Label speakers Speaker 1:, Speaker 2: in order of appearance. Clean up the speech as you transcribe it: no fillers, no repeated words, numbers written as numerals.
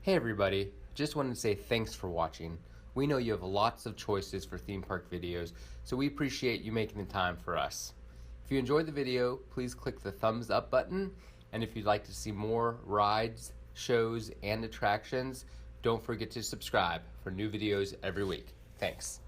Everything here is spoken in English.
Speaker 1: Hey everybody, just wanted to say thanks for watching. We know you have lots of choices for theme park videos, so we appreciate you making the time for us. If you enjoyed the video, please click the thumbs up button, and if you'd like to see more rides, shows, and attractions, don't forget to subscribe for new videos every week. Thanks.